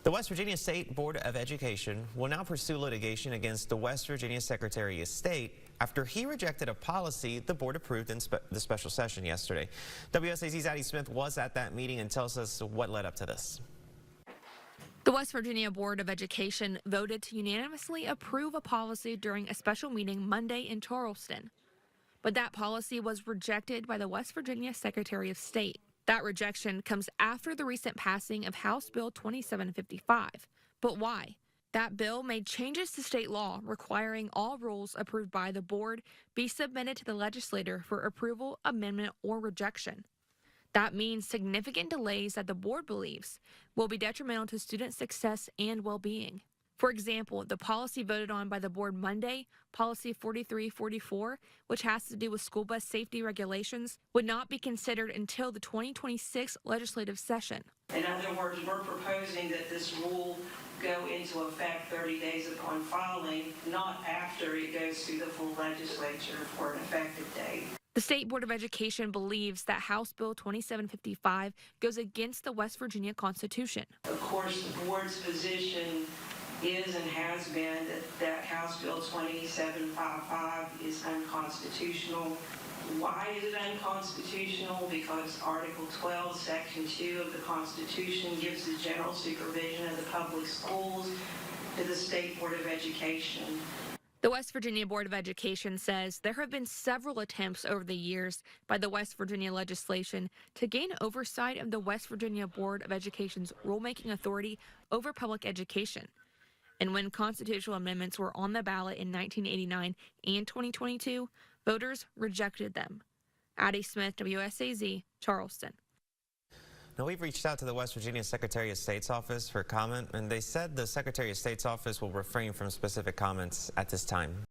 The West Virginia State Board of Education will now pursue litigation against the West Virginia Secretary of State after he rejected a policy the board approved in the special session yesterday. WSAZ's Addie Smith was at that meeting and tells us what led up to this. The West Virginia Board of Education voted to unanimously approve a policy during a special meeting Monday in Charleston. But that policy was rejected by the West Virginia Secretary of State. That rejection comes after the recent passing of House Bill 2755. But why? That bill made changes to state law requiring all rules approved by the board be submitted to the legislature for approval, amendment, or rejection. That means significant delays that the board believes will be detrimental to student success and well-being. For example, the policy voted on by the board Monday, Policy 4344, which has to do with school bus safety regulations, would not be considered until the 2026 legislative session. In other words, we're proposing that this rule go into effect 30 days upon filing, not after it goes through the full legislature for an effective date. The State Board of Education believes that House Bill 2755 goes against the West Virginia Constitution. Of course, the board's position is and has been that House Bill 2755 is unconstitutional. Why is it unconstitutional? Because Article 12, Section 2 of the Constitution gives the general supervision of the public schools to the State Board of Education. The West Virginia Board of Education says there have been several attempts over the years by the West Virginia legislation to gain oversight of the West Virginia Board of Education's rulemaking authority over public education. And when constitutional amendments were on the ballot in 1989 and 2022, voters rejected them. Addie Smith, WSAZ, Charleston. Now, we've reached out to the West Virginia Secretary of State's office for comment, and they said the Secretary of State's office will refrain from specific comments at this time.